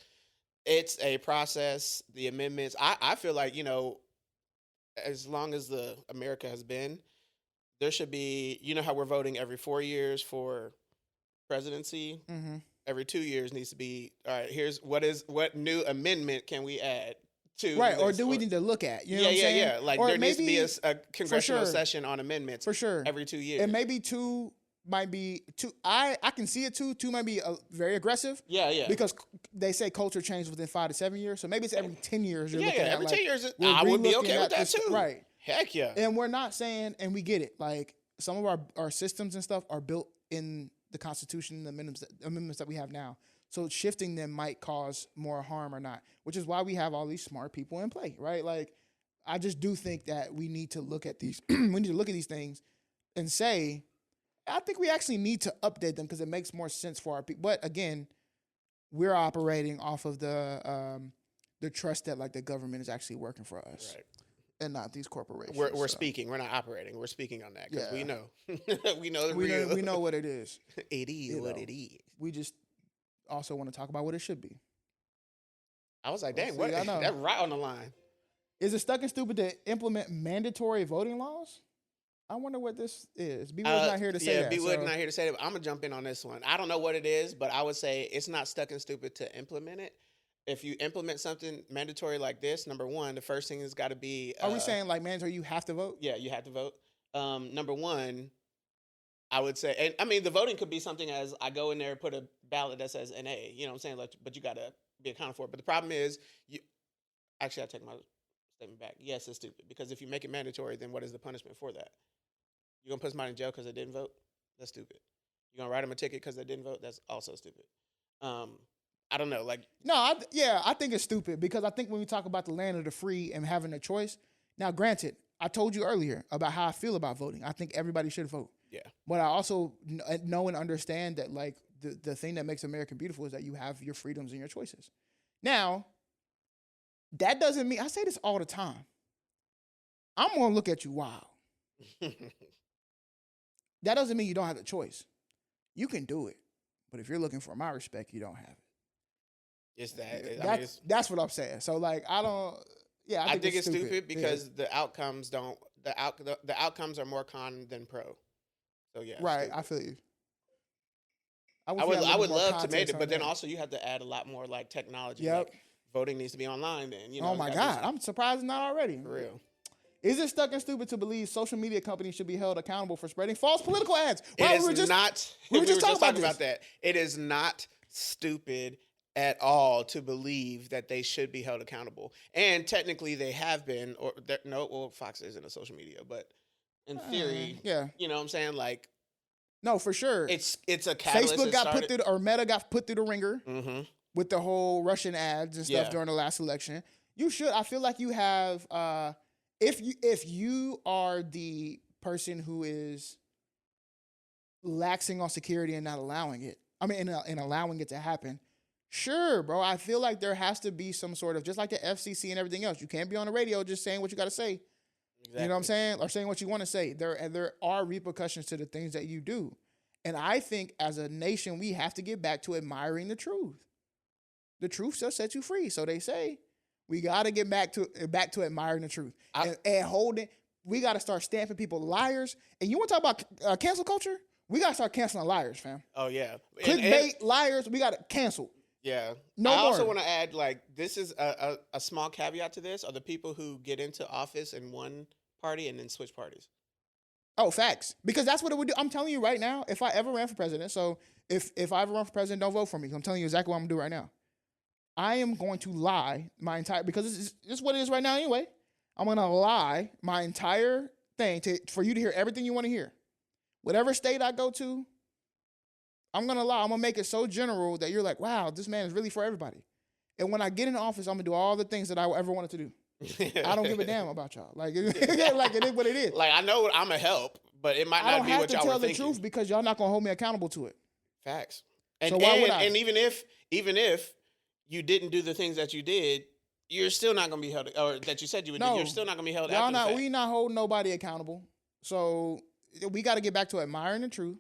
it's a process. The amendments, I feel like, as long as the America has been, there should be, how we're voting every 4 years for presidency. Mm-hmm. Every 2 years needs to be, all right, here's what new amendment can we add to right, this? Or do we need to look at? You know what I'm saying? Yeah. Like, there needs to be a congressional session on amendments for sure every 2 years. And maybe two might be too. I can see it too. Two might be very aggressive. Yeah. Because they say culture changes within 5 to 7 years, so maybe it's every 10 years. You're looking at every 10 years. We're I would be okay with that this, too. Right. Heck yeah. And we're not saying, and we get it. Like some of our systems and stuff are built in the Constitution, the amendments that we have now. So shifting them might cause more harm or not, which is why we have all these smart people in play, right? Like, I just do think that we need to look at these. We need to look at these things and say, I think we actually need to update them because it makes more sense for our people. But again, we're operating off of the trust that like the government is actually working for us, Right. and not these corporations. We're so. speaking. We're not operating. We're speaking on that because Yeah. we know. We know the real. We know what it is. It is You what know. it is. We just also want to talk about what it should be. I was like, Let's dang, see, what? I know. That's right on the line. Is it Stuckn Stupid to implement mandatory voting laws? I wonder what this is. B-Wood's not here to say that. B-Wood so- not here to say that. But I'm gonna jump in on this one. I don't know what it is, but I would say it's not Stuckn Stupid to implement it. If you implement something mandatory like this, number one, the first thing has got to be. Are we saying like mandatory? You have to vote. Yeah, you have to vote. Number one, I would say, and I mean, the voting could be something as I go in there and put a ballot that says NA. You know what I'm saying? Like, but you got to be accounted for it. But the problem is, actually, I take my statement back. Yes, it's stupid because if you make it mandatory, then what is the punishment for that? You're gonna put somebody in jail because they didn't vote? That's stupid. You're gonna write them a ticket because they didn't vote? That's also stupid. I don't know. Like, No, I think it's stupid because I think when we talk about the land of the free and having a choice. Now, granted, I told you earlier about how I feel about voting. I think everybody should vote. yeah, But I also know and understand that like the thing that makes America beautiful is that you have your freedoms and your choices. Now, that doesn't mean, I say this all the time. I'm gonna look at you wild. That doesn't mean you don't have the choice. You can do it. But if you're looking for my respect, you don't have it. it's that. That's what I'm saying. So like I think it's stupid because the outcomes don't. The outcomes are more con than pro. So yeah, right. stupid. I feel you. I would love to make it, but then also you have to add a lot more like technology. Yep. Like voting needs to be online. Then Oh my God, I'm surprised it's not already. for real. Is it Stuckn Stupid to believe social media companies should be held accountable for spreading false political ads? It Wow, is not. We were just talking about this. that. It is not stupid at all to believe that they should be held accountable, and technically they have been. Fox isn't a social media, but in theory, yeah. you know what I'm saying? Like, No, for sure. it's a catalyst. Facebook got put through, or Meta got put through the ringer Mm-hmm. with the whole Russian ads and stuff Yeah. during the last election. You should. I feel like you have. If you are the person who is laxing on security and not allowing it, I mean, and allowing it to happen, sure, bro. I feel like there has to be some sort of, just like the FCC and everything else. You can't be on the radio just saying what you got to say. Exactly. You know what I'm saying? Or saying what you want to say. There are repercussions to the things that you do. And I think as a nation, we have to get back to admiring the truth. The truth shall set you free. So they say. We got to get back to admiring the truth and holding. We got to start stamping people liars. And you want to talk about cancel culture? We got to start canceling liars, fam. Oh yeah, Clickbait, liars, we got to cancel. Yeah. No I more. also want to add, like, this is a small caveat to this, are the people who get into office in one party and then switch parties. Oh, facts. Because that's what it would do. I'm telling you right now, if I ever ran for president, so if I ever run for president, don't vote for me. I'm telling you exactly what I'm going to do right now. I am going to lie because this is what it is right now anyway. I'm going to lie my entire thing for you to hear everything you want to hear. Whatever state I go to, I'm going to lie. I'm going to make it so general that you're like, wow, this man is really for everybody. And when I get in office, I'm going to do all the things that I ever wanted to do. I don't give a damn about y'all. Like it is what it is. Like, I know I'm a help, but it might not be what y'all were thinking. I don't have to tell the truth because y'all not going to hold me accountable to it. Facts. And, So why would I? And even if you didn't do the things that you did, you're still not going to be held, or that you said you would do, you're still not going to be held accountable. We not holding nobody accountable. So we got to get back to admiring the truth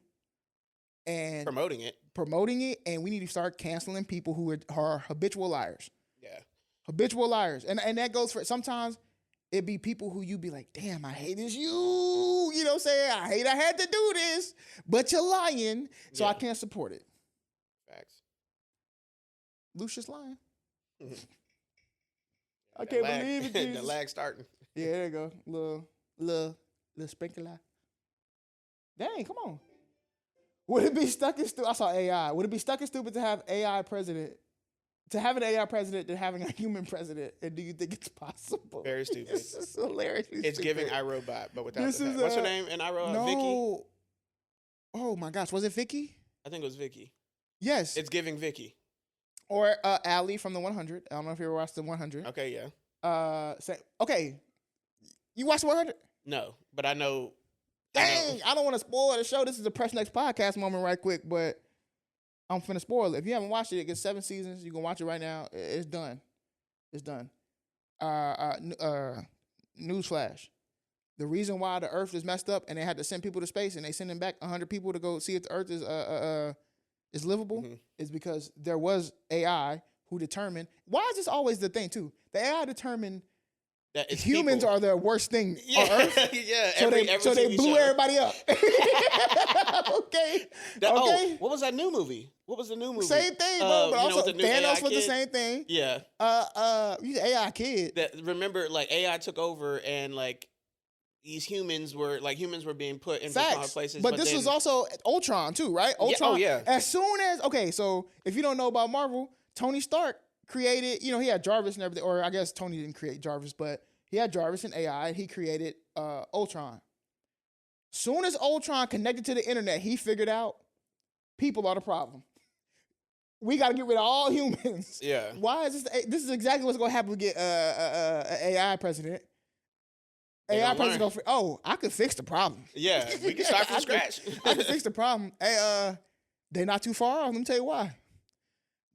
and promoting it, and we need to start canceling people who are habitual liars. Yeah. Habitual liars. And that goes for, sometimes it be people who you be like, damn, I hate this you. You know what I'm saying? I had to do this, but you're lying, so I can't support it. Facts. Lucius lying. I can't believe it. Jesus. The lag starting. Yeah, there you go. Little sprinkler. Dang, come on. Would it be Stuckn Stupid? I saw AI. Would it be Stuckn Stupid to have AI president? To have an AI president than having a human president? And do you think it's possible? Very stupid. This is hilariously It's stupid. giving iRobot, but without This the is fact. What's her name in iRobot? No. Vicky? Oh my gosh, was it Vicky? I think it was Vicky. Yes. It's giving Vicky. Or Allie from the 100. I don't know if you ever watched the 100. Okay, yeah. Okay. You watched the 100? No, but I know Dang, I don't want to spoil the show. This is a Press Next podcast moment right quick, but I'm finna spoil it. If you haven't watched it, it gets 7 seasons. You can watch it right now. It's done. It's done. Newsflash. The reason why the Earth is messed up and they had to send people to space and they sending back 100 people to go see if the Earth is livable is because there was AI who determined. Why is this always the thing too? The AI determined that humans are the worst thing on Earth. Yeah. So they blew everybody up. Okay. Oh, what was that new movie? What was the new movie? Same thing, bro. But also Thanos was the same thing. Yeah. He's an AI kid. That remember, like AI took over and like these humans were being put in different places. But this was also Ultron too, right? Ultron. Yeah. As soon as so if you don't know about Marvel, Tony Stark created. He had Jarvis and everything, or I guess Tony didn't create Jarvis, but he had Jarvis and AI. And he created Ultron. Soon as Ultron connected to the internet, he figured out people are the problem. We got to get rid of all humans. Yeah. Why is this? This is exactly what's going to happen to get an AI president. AI president go for, I could fix the problem. Yeah, we can start from scratch. I can fix the problem. Hey, they're not too far off. Let me tell you why.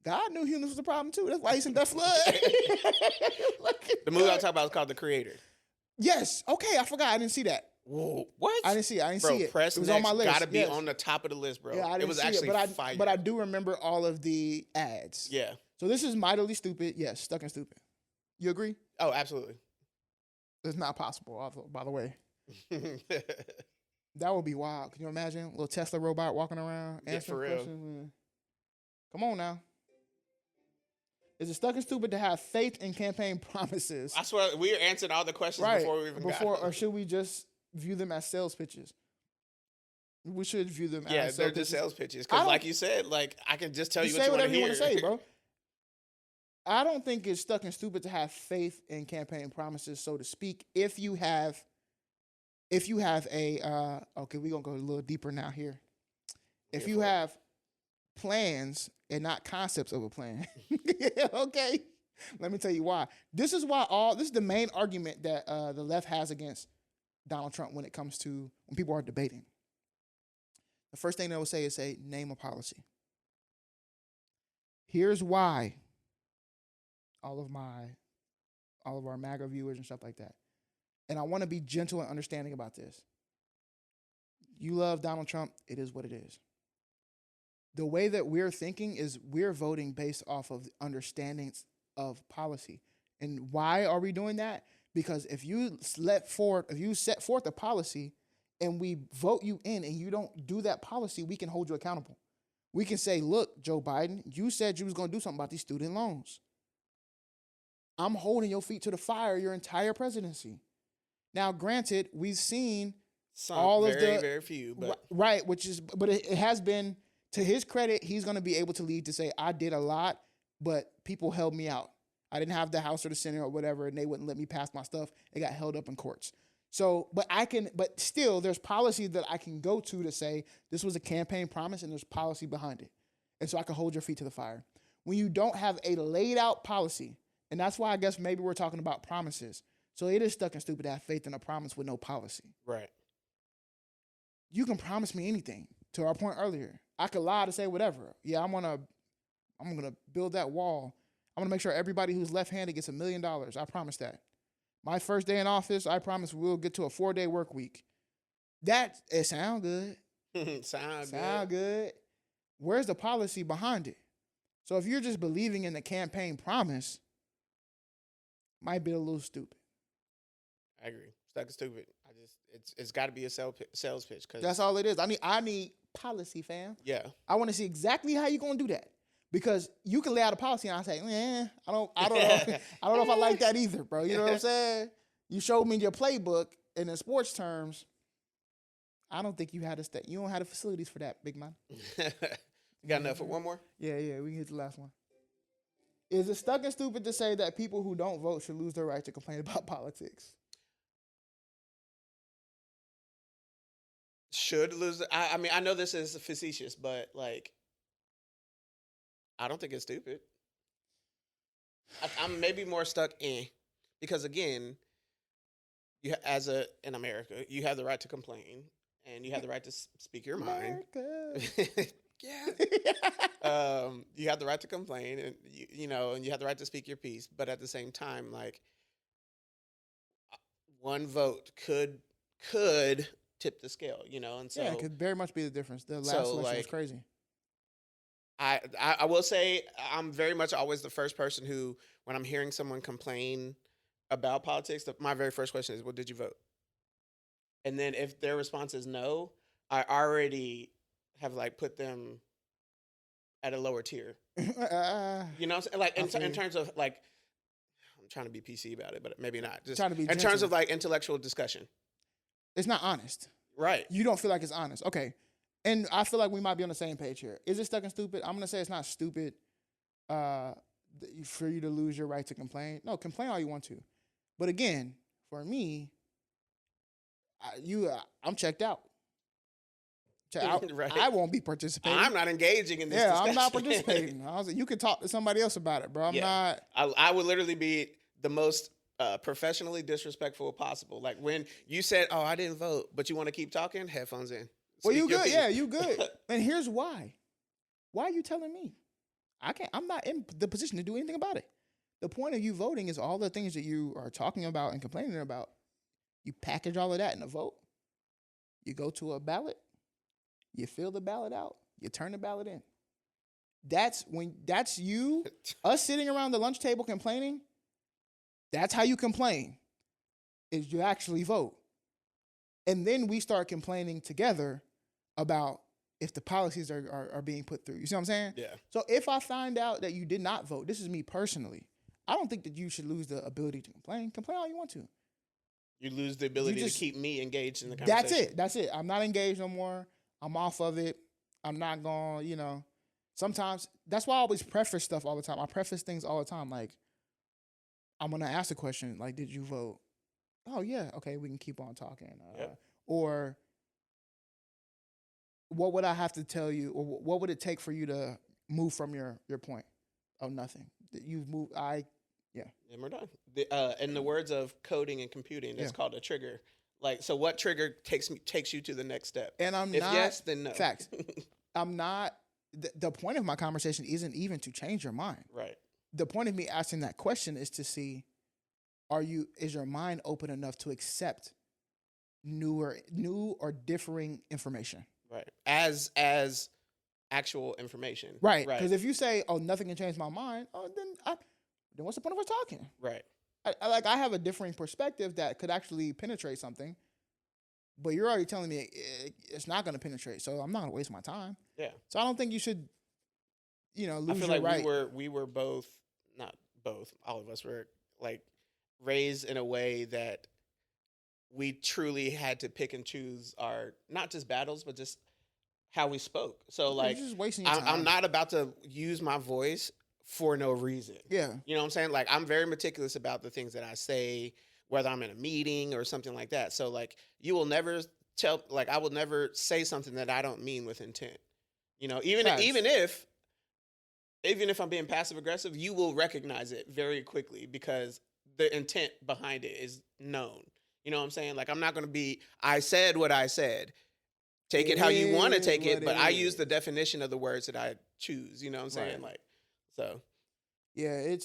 God knew humans was the problem too. That's why he sent that flood. The movie I'm talking about is called The Creator. Yes. Okay, I forgot. I didn't see that. Whoa, what? I didn't see it. Press it was Next on my list. Gotta be on the top of the list, bro. Yeah, I didn't it was see actually fire. But I do remember all of the ads. Yeah. So this is mightily stupid. Yes, Stuckn Stupid. You agree? Oh, absolutely. It's not possible, by the way. That would be wild. Can you imagine? A little Tesla robot walking around answering questions? Come on now. Is it Stuckn Stupid to have faith in campaign promises? I swear, we answered all the questions before we even got them. Or should we just view them as sales pitches? We should view them as they're just sales pitches. Because like you said, like I can just tell you what you want to hear. You want to say, bro. I don't think it's Stuckn Stupid to have faith in campaign promises, so to speak. If you have a okay, we're gonna go a little deeper now here. If you have plans and not concepts of a plan, okay. Let me tell you why. This is the main argument that the left has against Donald Trump when it comes to when people are debating. The first thing they will say is name a policy. Here's why. All of our MAGA viewers and stuff like that. And I want to be gentle and understanding about this. You love Donald Trump, it is what it is. The way that we're thinking is we're voting based off of understandings of policy. And why are we doing that? Because if you set forth a policy and we vote you in and you don't do that policy, we can hold you accountable. We can say, look, Joe Biden, you said you was going to do something about these student loans. I'm holding your feet to the fire your entire presidency. Now, granted, we've seen very few, but right, but it has been, to his credit, he's going to be able to lead to say, I did a lot, but people held me out. I didn't have the House or the Senate or whatever, and they wouldn't let me pass my stuff. It got held up in courts. So, but still, there's policy that I can go to say this was a campaign promise and there's policy behind it. And so I can hold your feet to the fire. When you don't have a laid out policy, and that's why I guess maybe we're talking about promises. So it is Stuckn Stupid to have faith in a promise with no policy. Right. You can promise me anything. To our point earlier, I could lie to say whatever. Yeah, I'm gonna build that wall. I'm gonna make sure everybody who's left-handed gets $1 million. I promise that. My first day in office, I promise we'll get to a 4-day work week. It sound good. Sound good. Where's the policy behind it? So if you're just believing in the campaign promise, might be a little stupid. I agree. Stuckn Stupid. It's got to be a sales pitch. Cause that's all it is. I need policy, fam. Yeah. I want to see exactly how you're gonna do that, because you can lay out a policy and I say, I don't know. I don't know if I like that either, bro. You know what I'm saying? You showed me your playbook, and in sports terms, I don't think you had you don't have the facilities for that, big man. You got enough for one more? Yeah, we can hit the last one. Is it Stuckn Stupid to say that people who don't vote should lose their right to complain about politics? Should lose. I mean, I know this is facetious, but like, I don't think it's stupid. I'm maybe more stuck in, because again, in America, you have the right to complain. and you have the right to speak your mind. Yeah. You have the right to complain, and and you have the right to speak your piece. But at the same time, like, one vote could tip the scale, and so Yeah, it could very much be the difference. The last So, election was like, crazy. I will say I'm very much always the first person who, when I'm hearing someone complain about politics, my very first question is, well, did you vote? And then if their response is no, I already have, like, put them at a lower tier. You know what I'm saying? Like, in terms of, like, I'm trying to be PC about it, but maybe not. Just Trying to be in gentle. terms of, like, intellectual discussion. It's not honest. Right. You don't feel like it's honest. Okay. And I feel like we might be on the same page here. Is it Stuckn Stupid? I'm going to say it's not stupid for you to lose your right to complain. No, complain all you want to. But again, for me, I'm checked out. Right. I won't be participating. I'm not engaging in this discussion. I'm not participating. I was like, you can talk to somebody else about it, bro. I'm not. I would literally be the most professionally disrespectful possible. Like, when you said, oh, I didn't vote, but you want to keep talking, headphones in. Well, you good. Yeah, you good. And here's why. Why are you telling me? I'm not in the position to do anything about it. The point of you voting is all the things that you are talking about and complaining about. You package all of that in a vote. You go to a ballot. You fill the ballot out. You turn the ballot in. That's you, us sitting around the lunch table complaining. That's how you complain, is you actually vote. And then we start complaining together about if the policies are being put through. You see what I'm saying? Yeah. So if I find out that you did not vote, this is me personally, I don't think that you should lose the ability to complain. Complain all you want to. You lose the ability to keep me engaged in the conversation. That's it. I'm not engaged no more. I'm off of it. I'm not going, sometimes that's why I always preface stuff all the time. I preface things all the time. Like, I'm going to ask a question, like, did you vote? Oh, yeah. Okay, we can keep on talking. Or what would I have to tell you, or what would it take for you to move from your point? Oh, nothing. You've moved. And we're done. In the words of coding and computing, that's called a trigger. Like, so what trigger takes you to the next step? And I'm if not. Yes, then no. Facts. I'm not. The point of my conversation isn't even to change your mind. Right. The point of me asking that question is to see, is your mind open enough to accept new or differing information? Right. As actual information. Right. Because if you say, "Oh, nothing can change my mind," then what's the point of us talking? Right. I have a differing perspective that could actually penetrate something, but you're already telling me it's not going to penetrate, so I'm not going to waste my time. Yeah. So I don't think you should, lose your right. I feel like we were both, not both, all of us were, like, raised in a way that we truly had to pick and choose our, not just battles, but just how we spoke. So, like, just wasting your time. I'm not about to use my voice for no reason. Yeah. You know what I'm saying? Like, I'm very meticulous about the things that I say, whether I'm in a meeting or something like that. So, like, you will never I will never say something that I don't mean with intent. Even if I'm being passive aggressive, you will recognize it very quickly because the intent behind it is known. You know what I'm saying? Like, I'm not going to be, I said what I said. Take it how you want to take it, but I use the definition of the words that I choose. You know what I'm saying? Right. Like, so. Yeah,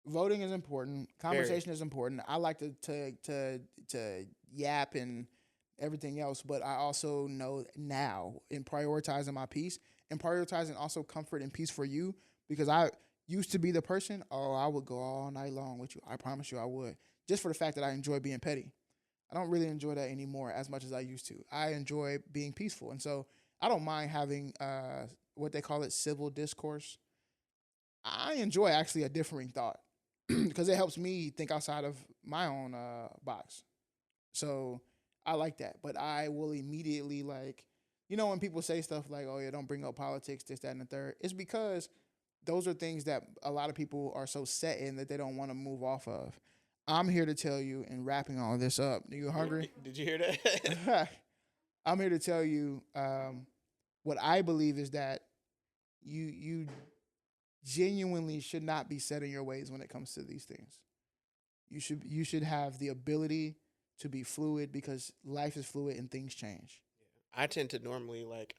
voting is important. Conversation is important. I like to yap and everything else, but I also know now in prioritizing my peace and prioritizing also comfort and peace for you, because I used to be the person, I would go all night long with you. I promise you I would. Just for the fact that I enjoy being petty. I don't really enjoy that anymore as much as I used to. I enjoy being peaceful. And so I don't mind having what they call it civil discourse. I enjoy actually a differing thought because it helps me think outside of my own box. So I like that. But I will immediately, like, when people say stuff like, oh, yeah, don't bring up politics, this, that, and the third, it's because those are things that a lot of people are so set in that they don't want to move off of. I'm here to tell you, and wrapping all this up, are you hungry? Did you hear that? I'm here to tell you what I believe is that you genuinely should not be set in your ways when it comes to these things. You should have the ability to be fluid because life is fluid and things change. I tend to normally like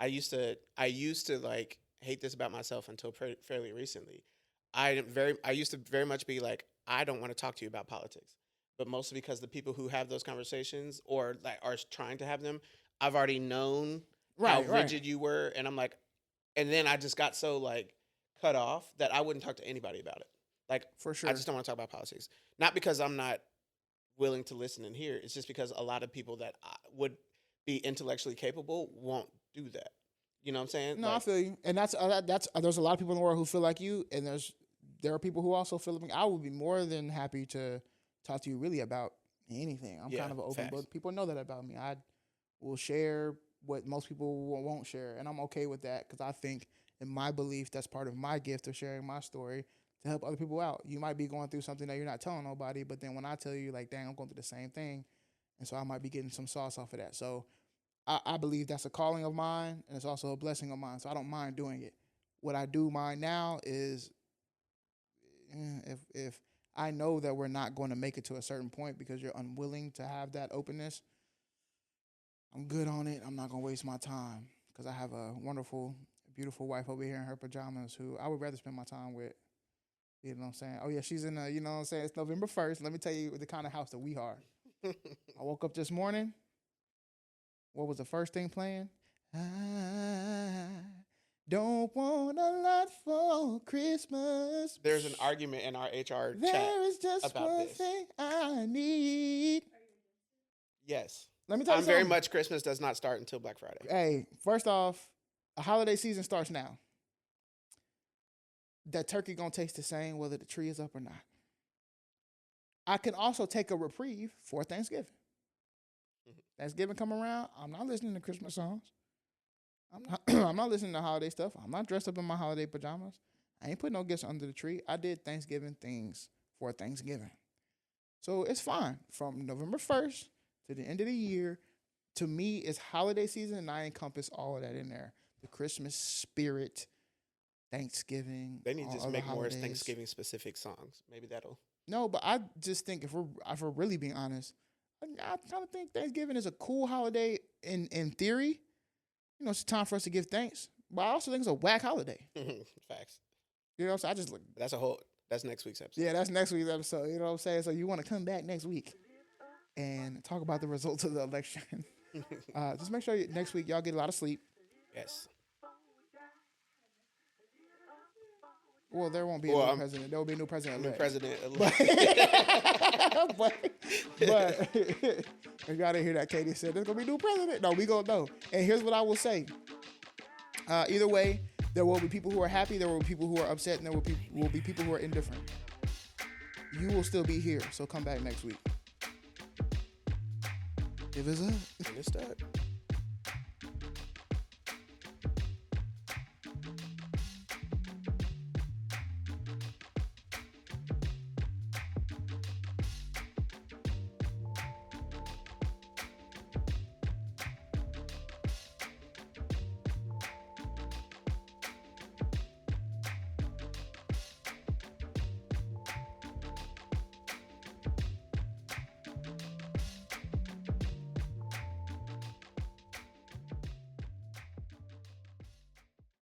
I used to like hate this about myself until fairly recently. I used to very much be like, I don't want to talk to you about politics, but mostly because the people who have those conversations or like are trying to have them, I've already known how rigid you were, and I'm like, and then I just got so like cut off that I wouldn't talk to anybody about it. Like, For sure. I just don't want to talk about politics. Not because I'm not willing to listen and hear. It's just because a lot of people that would be intellectually capable won't do that. You know what I'm saying? No, like, I feel you, and that's there's a lot of people in the world who feel like you, and there are people who also feel like I would be more than happy to talk to you really about anything. I'm kind of an open book. People know that about me. I will share what most people won't share, and I'm okay with that because I think, in my belief, that's part of my gift of sharing my story to help other people out. You might be going through something that you're not telling nobody, but then when I tell you, like, dang, I'm going through the same thing, and so I might be getting some sauce off of that. So I believe that's a calling of mine, and it's also a blessing of mine, so I don't mind doing it. What I do mind now is if I know that we're not going to make it to a certain point because you're unwilling to have that openness, I'm good on it. I'm not going to waste my time because I have a wonderful, beautiful wife over here in her pajamas who I would rather spend my time with. You know what I'm saying? Oh, yeah, she's in you know what I'm saying? It's November 1st. Let me tell you the kind of house that we are. I woke up this morning. What was the first thing playing? I don't want a lot for Christmas. There's an argument in our HR chat There is just about one this. thing I need. Yes. Let me tell you I'm something. very much Christmas does not start until Black Friday. Hey, first off, a holiday season starts now. That turkey gonna taste the same whether the tree is up or not. I can also take a reprieve for Thanksgiving. Thanksgiving come around, I'm not listening to Christmas songs. I'm not listening to holiday stuff. I'm not dressed up in my holiday pajamas. I ain't putting no gifts under the tree. I did Thanksgiving things for Thanksgiving. So it's fine. From November 1st to the end of the year, to me, it's holiday season, and I encompass all of that in there. The Christmas spirit, Thanksgiving. They need to just make more holidays. Thanksgiving-specific songs. Maybe that'll... No, but I just think if we're really being honest, I kind of think Thanksgiving is a cool holiday in theory. You know, it's a time for us to give thanks. But I also think it's a whack holiday. Facts. You know, so I just look. That's next week's episode. Yeah, that's next week's episode. You know what I'm saying? So you want to come back next week and talk about the results of the election. Just make sure next week y'all get a lot of sleep. Yes. Well, there won't be a new president. There will be a new president. New president. But you gotta hear that Cadey said there's gonna be a new president. No, we gonna know. And here's what I will say. Either way, there will be people who are happy, there will be people who are upset, and there will be people who are indifferent. You will still be here, so come back next week. Give us up. Unstuck.